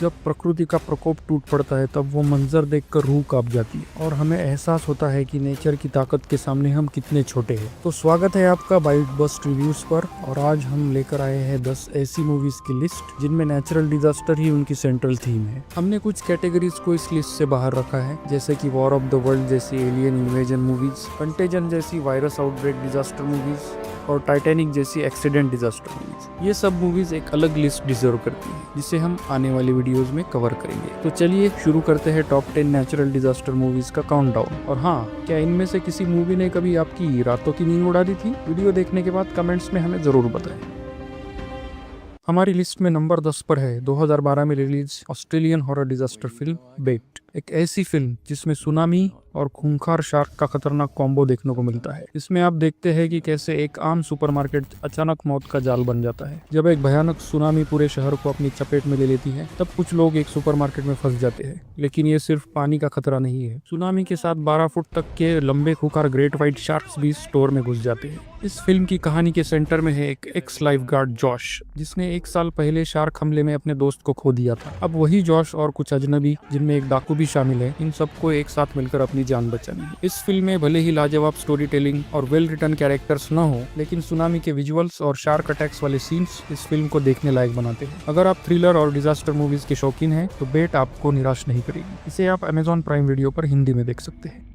जब प्रकृति का प्रकोप टूट पड़ता है तब वो मंजर देखकर रूह कांप जाती है और हमें एहसास होता है कि नेचर की ताकत के सामने हम कितने छोटे हैं। तो स्वागत है आपका बाइट बस्ट रिव्यूज पर, और आज हम लेकर आए हैं 10 ऐसी मूवीज की लिस्ट जिनमें नेचुरल डिजास्टर ही उनकी सेंट्रल थीम है। हमने कुछ कैटेगरीज को इस लिस्ट से बाहर रखा है, जैसे कि वॉर ऑफ द वर्ल्ड जैसी एलियन इन्वेजन मूवीज, कंटेजन जैसी वायरस आउटब्रेक डिजास्टर मूवीज और टाइटैनिक जैसी एक्सीडेंट डिजास्टर मूवीज। ये सब मूवीज एक अलग लिस्ट डिजर्व करती है जिसे हम आने वाली वीडियोस में कवर करेंगे। तो चलिए शुरू करते हैं टॉप 10 नेचुरल डिजास्टर मूवीज का काउंटडाउन। और हाँ, क्या इनमें से किसी मूवी ने कभी आपकी रातों की नींद उड़ा दी थी? वीडियो देखने के बाद कमेंट्स में हमें जरूर बताएं। हमारी लिस्ट में नंबर 10 पर है 2012 में release Australian horror disaster film Bait. एक ऐसी फिल्म जिसमें सुनामी और खूंखार शार्क का खतरनाक कॉम्बो देखने को मिलता है। इसमें आप देखते हैं कि कैसे एक आम सुपरमार्केट अचानक मौत का जाल बन जाता है। जब एक भयानक सुनामी पूरे शहर को अपनी चपेट में ले लेती है तब कुछ लोग एक सुपरमार्केट में फंस जाते हैं, लेकिन ये सिर्फ पानी का खतरा नहीं है। सुनामी के साथ 12 फुट तक के लंबे खूंखार ग्रेट व्हाइट शार्क्स भी स्टोर में घुस जाते हैं। इस फिल्म की कहानी के सेंटर में है एक एक्स लाइफ गार्ड जॉश, जिसने 1 साल पहले शार्क हमले में अपने दोस्त को खो दिया था। अब वही जॉश और कुछ अजनबी, जिनमें एक डाकू भी शामिल है, इन सबको एक साथ मिलकर अपनी जान बचानी है। इस फिल्म में भले ही लाजवाब स्टोरी टेलिंग और वेल रिटन कैरेक्टर्स न हो, लेकिन सुनामी के विजुअल्स और शार्क अटैक्स वाले सीन्स इस फिल्म को देखने लायक बनाते हैं। अगर आप थ्रिलर और डिजास्टर मूवीज के शौकीन हैं तो बेट आपको निराश नहीं करेगी। इसे आप अमेजॉन प्राइम वीडियो पर हिंदी में देख सकते हैं।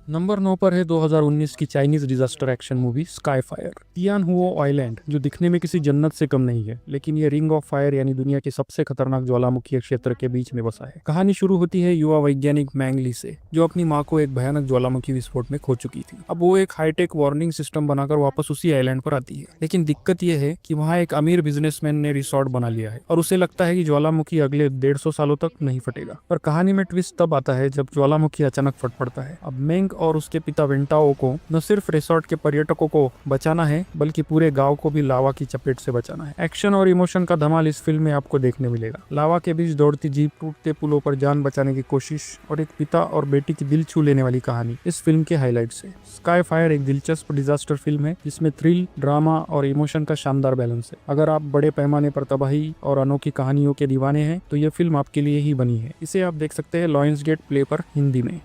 नंबर 9 पर है 2019 की Chinese disaster action movie sky fire. Tian हुओ आइलैंड, जो दिखने में किसी जन्नत से कम नहीं है, लेकिन ये रिंग ऑफ फायर यानी दुनिया के सबसे खतरनाक ज्वालामुखी क्षेत्र के बीच में बसा है। कहानी शुरू होती है युवा वैज्ञानिक मैंग ली से, जो अपनी माँ को एक भयानक ज्वालामुखी विस्फोट में खो चुकी थी। अब वो एक हाईटेक वार्निंग सिस्टम बनाकर वापस उसी आइलैंड पर आती है, लेकिन दिक्कत यह है कि वहाँ एक अमीर बिजनेसमैन ने रिसोर्ट बना लिया है और उसे लगता है कि ज्वालामुखी अगले 150 सालों तक नहीं फटेगा। पर कहानी में ट्विस्ट तब आता है जब ज्वालामुखी अचानक फट पड़ता है। अब मैंग और उसके पिता वेंटाओ को न सिर्फ रिसोर्ट के पर्यटकों को बचाना है, बल्कि पूरे गांव को भी लावा की चपेट से बचाना है। एक्शन और इमोशन का धमाल इस फिल्म में आपको देखने मिलेगा। लावा के बीच दौड़ती जीप, टूटते पुलों पर जान बचाने की कोशिश और एक पिता और बेटी की दिल छू लेने वाली कहानी इस फिल्म के हाईलाइट्स है। स्काई फायर एक दिलचस्प डिजास्टर फिल्म है जिसमें थ्रिल, ड्रामा और इमोशन का शानदार बैलेंस है। अगर आप बड़े पैमाने पर तबाही और अनोखी कहानियों के दीवाने हैं तो यह फिल्म आपके लिए ही बनी है। इसे आप देख सकते हैं लॉयंस गेट प्ले पर हिंदी में।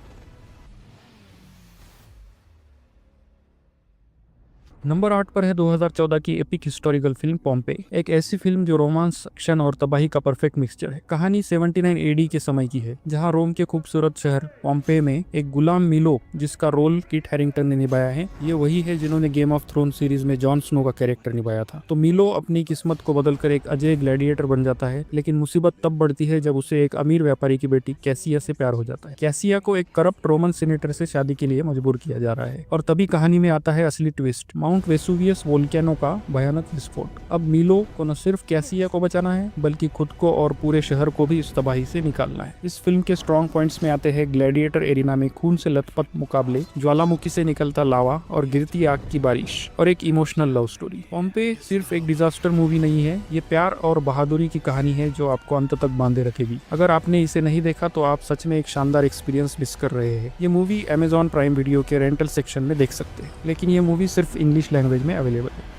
नंबर 8 पर है 2014 की एपिक हिस्टोरिकल फिल्म पॉम्पे। एक ऐसी फिल्म जो रोमांस, एक्शन और तबाही का परफेक्ट मिक्सचर है। कहानी 79 एडी के समय की है, जहां रोम के खूबसूरत शहर पॉम्पे में एक गुलाम मिलो, जिसका रोल किट हैरिंगटन ने निभाया है, ये वही है जिन्होंने गेम ऑफ थ्रोन सीरीज में जॉन स्नो का कैरेक्टर निभाया था। तो मिलो अपनी किस्मत को बदलकर एक अजय ग्लैडिएटर बन जाता है, लेकिन मुसीबत तब बढ़ती है जब उसे एक अमीर व्यापारी की बेटी कैसिया से प्यार हो जाता है। कैसिया को एक करप्ट रोमन सीनेटर से शादी के लिए मजबूर किया जा रहा है, और तभी कहानी में आता है असली ट्विस्ट, माउंट वेसुवियस वोल्केनो का भयानक विस्फोट। अब मिलो को न सिर्फ कैसिया को बचाना है, बल्कि खुद को और पूरे शहर को भी इस तबाही से निकालना है। इस फिल्म के स्ट्रॉन्ग पॉइंट्स में आते हैं ग्लैडिएटर एरिना में खून से लथपथ मुकाबले, ज्वालामुखी से निकलता लावा और गिरती आग की बारिश, और एक इमोशनल लव स्टोरी। पॉम्पे सिर्फ एक डिजास्टर मूवी नहीं है, ये प्यार और बहादुरी की कहानी है जो आपको अंत तक बांधे रखेगी। अगर आपने इसे नहीं देखा तो आप सच में एक शानदार एक्सपीरियंस मिस कर रहे हैं। ये मूवी अमेजॉन प्राइम वीडियो के रेंटल सेक्शन में देख सकते हैं, लेकिन ये मूवी सिर्फ इंग्लिश लैंग्वेज में अवेलेबल है।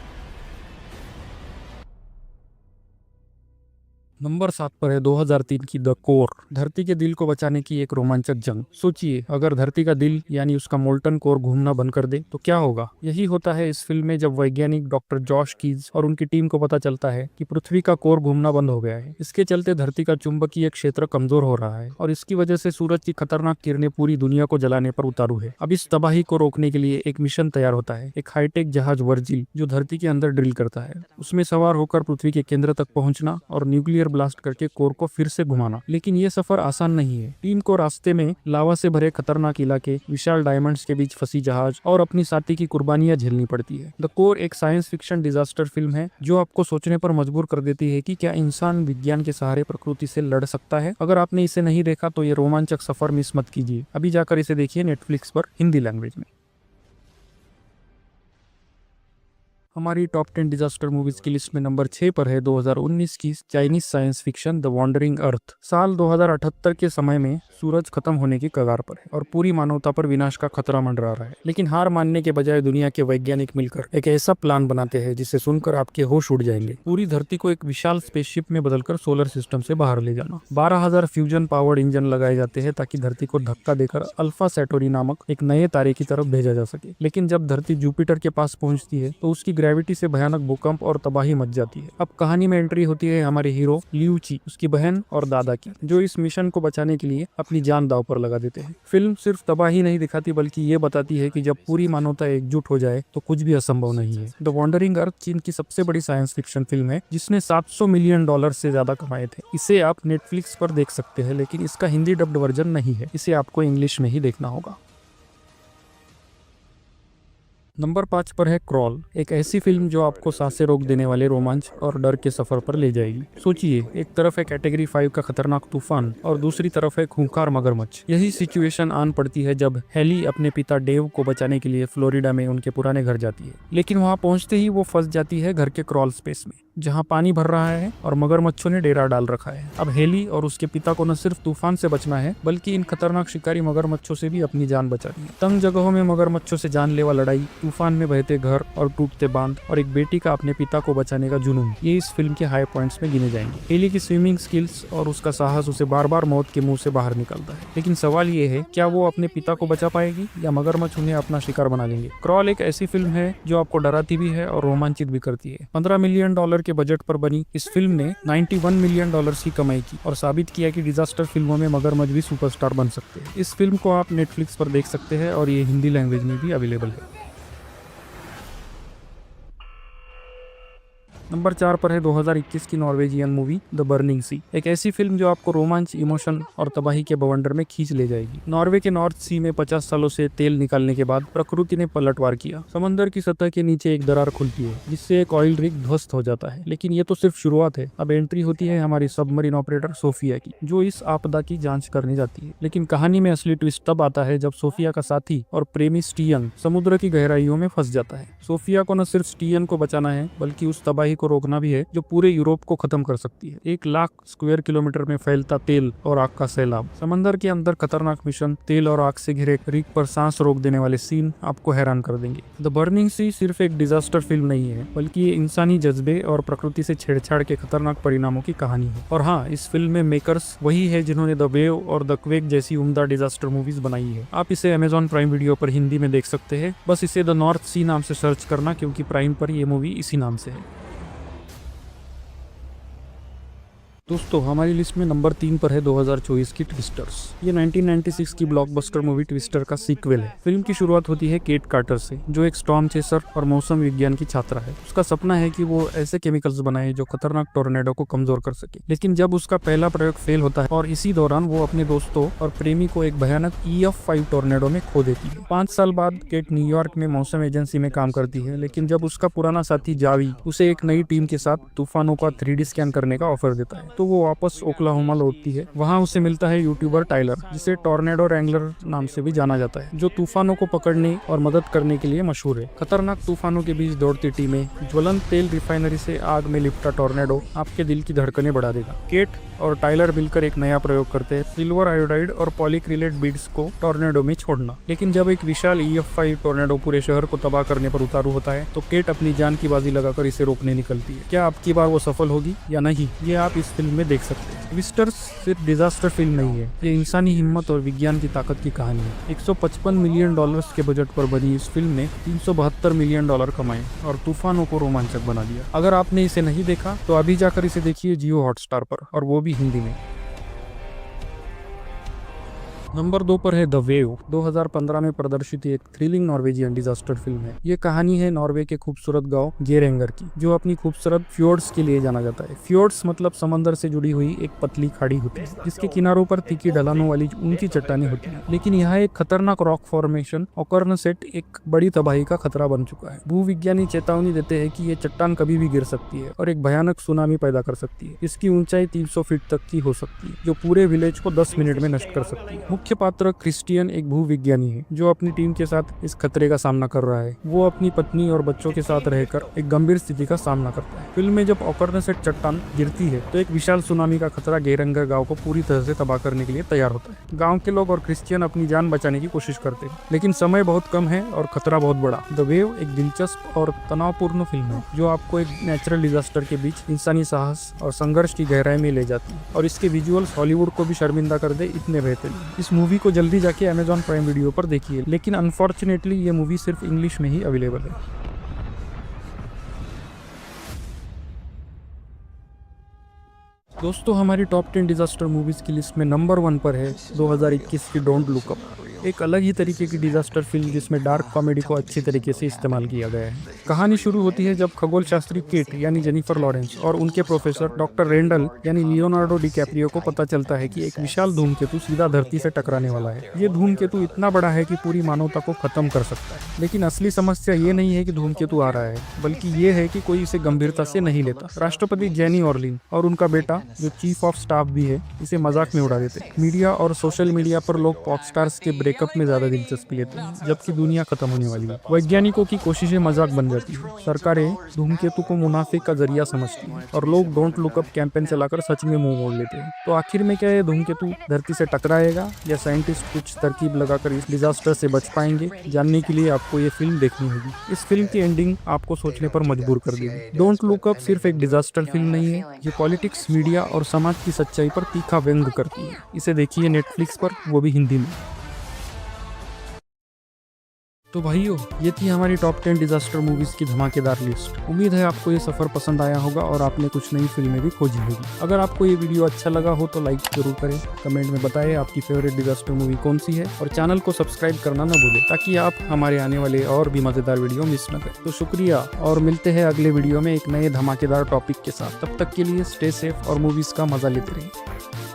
नंबर 7 पर है 2003 की द कोर, धरती के दिल को बचाने की एक रोमांचक जंग। सोचिए, अगर धरती का दिल यानी उसका मोल्टन कोर घूमना बंद कर दे तो क्या होगा। यही होता है इस फिल्म में, जब वैज्ञानिक डॉक्टर जॉश कीज और उनकी टीम को पता चलता है कि पृथ्वी का कोर घूमना बंद हो गया है। इसके चलते धरती का चुंबकीय क्षेत्र कमजोर हो रहा है, और इसकी वजह से सूरज की खतरनाक किरणें पूरी दुनिया को जलाने पर उतारू है। अब इस तबाही को रोकने के लिए एक मिशन तैयार होता है। एक हाईटेक जहाज वर्जिल, जो धरती के अंदर ड्रिल करता है, उसमें सवार होकर पृथ्वी के केंद्र तक पहुंचना और न्यूक्लियर ब्लास्ट करके कोर को फिर से घुमाना। लेकिन ये सफर आसान नहीं है। टीम को रास्ते में लावा से भरे खतरनाक इलाके, विशाल डायमंड्स के बीच फंसी जहाज और अपनी साथी की कुर्बानियां झेलनी पड़ती है। द कोर एक साइंस फिक्शन डिजास्टर फिल्म है जो आपको सोचने पर मजबूर कर देती है कि क्या इंसान विज्ञान के सहारे प्रकृति से लड़ सकता है। अगर आपने इसे नहीं देखा तो ये रोमांचक सफर मिस मत कीजिए। अभी जाकर इसे देखिए नेटफ्लिक्स पर हिंदी लैंग्वेज में। हमारी टॉप 10 डिजास्टर मूवीज की लिस्ट में नंबर 6 पर है 2019 की Chinese science fiction The Wandering Earth. साल 2078 के समय में सूरज खत्म होने की कगार पर है और पूरी मानवता पर विनाश का खतरा मंडरा रहा है, लेकिन हार मानने के बजाय दुनिया के वैज्ञानिक मिलकर एक ऐसा प्लान बनाते हैं जिसे सुनकर आपके होश उड़ जाएंगे। पूरी धरती को एक विशाल स्पेसशिप में बदलकर सोलर सिस्टम से बाहर ले जाना। 12,000 फ्यूजन पावर्ड इंजन लगाए जाते हैं ताकि धरती को धक्का देकर अल्फा सेटोरी नामक एक नए तारे की तरफ भेजा जा सके। लेकिन जब धरती जुपिटर के पास पहुंचती है तो उसकी ग्रेविटी से भयानक भूकंप और तबाही मच जाती है। अब कहानी में एंट्री होती है हमारे हीरो लियू ची, उसकी बहन और दादा की, जो इस मिशन को बचाने के लिए अपनी जान दांव पर लगा देते हैं। फिल्म सिर्फ तबाही नहीं दिखाती बल्कि ये बताती है कि जब पूरी मानवता एकजुट हो जाए तो कुछ भी असंभव नहीं है। द वॉन्डरिंग अर्थ चीन की सबसे बड़ी साइंस फिक्शन फिल्म है जिसने $700 मिलियन से ज्यादा कमाए थे। इसे आप नेटफ्लिक्स पर देख सकते हैं, लेकिन इसका हिंदी डब्ड वर्जन नहीं है, इसे आपको इंग्लिश में ही देखना होगा। नंबर 5 पर है क्रॉल, एक ऐसी फिल्म जो आपको सांसें रोक देने वाले रोमांच और डर के सफर पर ले जाएगी। सोचिए, एक तरफ है कैटेगरी 5 का खतरनाक तूफान और दूसरी तरफ है खूंखार मगरमच्छ। यही सिचुएशन आन पड़ती है जब हेली अपने पिता डेव को बचाने के लिए फ्लोरिडा में उनके पुराने घर जाती है, लेकिन वहां पहुंचते ही वो फंस जाती है घर के क्रॉल स्पेस में, जहां पानी भर रहा है और मगरमच्छों ने डेरा डाल रखा है। अब हेली और उसके पिता को न सिर्फ तूफान से बचना है बल्कि इन खतरनाक शिकारी मगरमच्छों से भी अपनी जान बचानी है। तंग जगहों में मगरमच्छों से जानलेवा लड़ाई, तूफान में बहते घर और टूटते बांध और एक बेटी का अपने पिता को बचाने का जुनून, ये इस फिल्म के हाई पॉइंट्स में गिने जाएंगे। हेली की स्विमिंग स्किल्स और उसका साहस उसे बार बार मौत के मुंह से बाहर निकलता है, लेकिन सवाल ये है, क्या वो अपने पिता को बचा पाएगी या मगरमच्छ उन्हें अपना शिकार बना लेंगे। क्रॉल एक ऐसी फिल्म है जो आपको डराती भी है और रोमांचित भी करती है। $15 मिलियन के बजट पर बनी इस फिल्म ने $91 मिलियन की कमाई की और साबित किया कि डिजास्टर फिल्मों में मगरमच्छ भी सुपरस्टार बन सकते हैं। इस फिल्म को आप नेटफ्लिक्स पर देख सकते हैं और ये हिंदी लैंग्वेज में भी अवेलेबल है। नंबर 4 पर है 2021 की नॉर्वेजियन मूवी द बर्निंग सी, एक ऐसी फिल्म जो आपको रोमांच, इमोशन और तबाही के बवंडर में खींच ले जाएगी। नॉर्वे के नॉर्थ सी में 50 सालों से तेल निकालने के बाद प्रकृति ने पलटवार किया। समंदर की सतह के नीचे एक दरार खुलती है जिससे एक ऑयल रिग ध्वस्त हो जाता है, लेकिन ये तो सिर्फ शुरुआत है। अब एंट्री होती है हमारी सबमरीन ऑपरेटर सोफिया की, जो इस आपदा की जांच करने जाती है। लेकिन कहानी में असली ट्विस्ट तब आता है जब सोफिया का साथी और प्रेमी स्टीयन समुद्र की गहराइयों में फंस जाता है। सोफिया को न सिर्फ स्टीयन को बचाना है बल्कि उस तबाही को रोकना भी है जो पूरे यूरोप को खत्म कर सकती है। 1 लाख स्क्वायर किलोमीटर में फैलता तेल और आग का सैलाब, समंदर के अंदर खतरनाक मिशन, तेल और आग से घिरे रिग पर सांस रोक देने वाले सीन आपको हैरान कर देंगे। द बर्निंग सी सिर्फ एक डिजास्टर फिल्म नहीं है बल्कि ये इंसानी जज्बे और प्रकृति से छेड़छाड़ के खतरनाक परिणामों की कहानी है। और हाँ, इस फिल्म में मेकर्स वही है जिन्होंने द वेव और द क्वेक जैसी उम्दा डिजास्टर मूवीज बनाई है। आप इसे Amazon प्राइम वीडियो पर हिंदी में देख सकते हैं, बस इसे द नॉर्थ सी नाम से सर्च करना क्योंकि प्राइम पर ये मूवी इसी नाम से है। दोस्तों, हमारी लिस्ट में नंबर 3 पर है 2024 की ट्विस्टर्स। ये 1996 की ब्लॉकबस्टर मूवी ट्विस्टर का सीक्वल है। फिल्म की शुरुआत होती है केट कार्टर से, जो एक स्टॉर्म चेसर और मौसम विज्ञान की छात्रा है। उसका सपना है कि वो ऐसे केमिकल्स बनाए जो खतरनाक टोर्नेडो को कमजोर कर सके, लेकिन जब उसका पहला प्रयोग फेल होता है और इसी दौरान वो अपने दोस्तों और प्रेमी को एक भयानक EF5 टोर्नेडो में खो देती है। 5 साल बाद केट न्यूयॉर्क में मौसम एजेंसी में काम करती है, लेकिन जब उसका पुराना साथी जावी उसे एक नई टीम के साथ तूफानों का 3D स्कैन करने का ऑफर देता है तो वो वापस ओक्लाहोमा लौटती है। वहाँ उसे मिलता है यूट्यूबर टाइलर, जिसे टॉर्नेडो रैंगलर नाम से भी जाना जाता है, जो तूफानों को पकड़ने और मदद करने के लिए मशहूर है। खतरनाक तूफानों के बीच दौड़ती टीमें, ज्वलंत तेल रिफाइनरी से आग में लिपटा टॉर्नेडो आपके दिल की धड़कनें बढ़ा देगा। केट और टाइलर मिलकर एक नया प्रयोग करते हैं, सिल्वर आयोडाइड और पॉलीक्रिलेट बीड्स को टॉर्नेडो में छोड़ना। लेकिन जब एक विशाल EF5 टॉर्नेडो पूरे शहर को तबाह करने पर उतारू होता है तो केट अपनी जान की बाजी लगाकर इसे रोकने निकलती है। क्या आपकी बार वो सफल होगी या नहीं, ये आप इस फिल्म में देख सकते हैं। ट्विस्टर्स सिर्फ डिजास्टर फिल्म नहीं है, ये इंसानी हिम्मत और विज्ञान की ताकत की कहानी है। $155 मिलियन के बजट पर बनी इस फिल्म ने $372 मिलियन कमाए और तूफानों को रोमांचक बना दिया। अगर आपने इसे नहीं देखा तो अभी जाकर इसे देखिए जियो हॉटस्टार पर, और वो भी हिंदी में। नंबर 2 पर है द वेव। 2015 में प्रदर्शित एक थ्रिलिंग नॉर्वेजियन डिजास्टर फिल्म है। ये कहानी है नॉर्वे के खूबसूरत गांव गेरेंगर की, जो अपनी खूबसूरत फ्योर्ड्स के लिए जाना जाता है। फ्योर्ड्स मतलब समंदर से जुड़ी हुई एक पतली खाड़ी होती है जिसके किनारों पर तीखी ढलानों वाली ऊंची चट्टानें होती है। लेकिन यहाँ एक खतरनाक रॉक फॉर्मेशन ऑकर्न सेट एक बड़ी तबाही का खतरा बन चुका है। भूविज्ञानी चेतावनी देते हैं कि ये चट्टान कभी भी गिर सकती है और एक भयानक सुनामी पैदा कर सकती है। इसकी ऊंचाई 300 फीट तक की हो सकती है, जो पूरे विलेज को 10 मिनट में नष्ट कर सकती है। मुख्य पात्र क्रिस्टियन एक भूविज्ञानी है जो अपनी टीम के साथ इस खतरे का सामना कर रहा है। वो अपनी पत्नी और बच्चों के साथ रहकर एक गंभीर स्थिति का सामना करता है। फिल्म में जब ऑकर्न से चट्टान गिरती है तो एक विशाल सुनामी का खतरा गेरंगर गांव को पूरी तरह से तबाह करने के लिए तैयार होता है। गांव के लोग और क्रिस्टियन अपनी जान बचाने की कोशिश करते हैं, लेकिन समय बहुत कम है और खतरा बहुत बड़ा। द वेव एक दिलचस्प और तनावपूर्ण फिल्म है जो आपको एक नेचुरल डिजास्टर के बीच इंसानी साहस और संघर्ष की गहराई में ले जाती है, और इसके विजुअल्स हॉलीवुड को भी शर्मिंदा कर दे इतने बेहतरीन। इस मूवी को जल्दी जाके अमेजॉन प्राइम वीडियो पर देखिए, लेकिन अनफॉर्चुनेटली ये मूवी सिर्फ इंग्लिश में ही अवेलेबल है। दोस्तों, हमारी टॉप 10 डिजास्टर मूवीज की लिस्ट में नंबर 1 पर है 2021 की डोंट लुक अप। एक अलग ही तरीके की डिजास्टर फिल्म जिसमें डार्क कॉमेडी को अच्छी तरीके से इस्तेमाल किया गया है। कहानी शुरू होती है जब खगोल शास्त्री केट यानी जेनिफर लॉरेंस और उनके प्रोफेसर डॉक्टर रेंडल यानी लियोनार्डो डिकैप्रियो को पता चलता है कि एक विशाल धूमकेतु सीधा धरती से टकराने वाला है। ये धूमकेतु इतना बड़ा है कि पूरी मानवता को खत्म कर सकता है। लेकिन असली समस्या ये नहीं है कि धूमकेतु आ रहा है, बल्कि ये है कि कोई इसे गंभीरता से नहीं लेता। राष्ट्रपति जेनी ऑर्लिन और उनका बेटा जो चीफ ऑफ स्टाफ भी है इसे मजाक में उड़ा देते। मीडिया और सोशल मीडिया पर लोग पॉप स्टार्स के ब्रेकअप में ज्यादा दिलचस्पी लेते हैं, जबकि दुनिया खत्म होने वाली है। वैज्ञानिकों की कोशिशें मजाक बन जाती है, सरकारें धूमकेतु को मुनाफे का जरिया समझती हैं और लोग डोंट लुक अप कैंपेन चलाकर सच में मुंह मोड़ लेते हैं। तो आखिर में क्या ये धूमकेतु धरती से टकराएगा या साइंटिस्ट कुछ तरकीब लगाकर इस डिजास्टर से बच पाएंगे? जानने के लिए आपको ये फिल्म देखनी होगी। इस फिल्म की एंडिंग आपको सोचने पर मजबूर कर देगी। डोंट लुक अप सिर्फ एक डिजास्टर फिल्म नहीं है, ये पॉलिटिक्स, मीडिया और समाज की सच्चाई पर तीखा व्यंग करती है। इसे देखिए नेटफ्लिक्स पर, वो भी हिंदी में। तो भाइयों, ये थी हमारी टॉप 10 डिजास्टर मूवीज की धमाकेदार लिस्ट। उम्मीद है आपको ये सफर पसंद आया होगा और आपने कुछ नई फिल्में भी खोजी होगी। अगर आपको ये वीडियो अच्छा लगा हो तो लाइक जरूर करें, कमेंट में बताएं आपकी फेवरेट डिजास्टर मूवी कौन सी है, और चैनल को सब्सक्राइब करना ना भूलें ताकि आप हमारे आने वाले और भी मजेदार वीडियो मिस न करें। तो शुक्रिया, और मिलते हैं अगले वीडियो में एक नए धमाकेदार टॉपिक के साथ। तब तक के लिए स्टे सेफ और मूवीज का मजा लेते रहिए।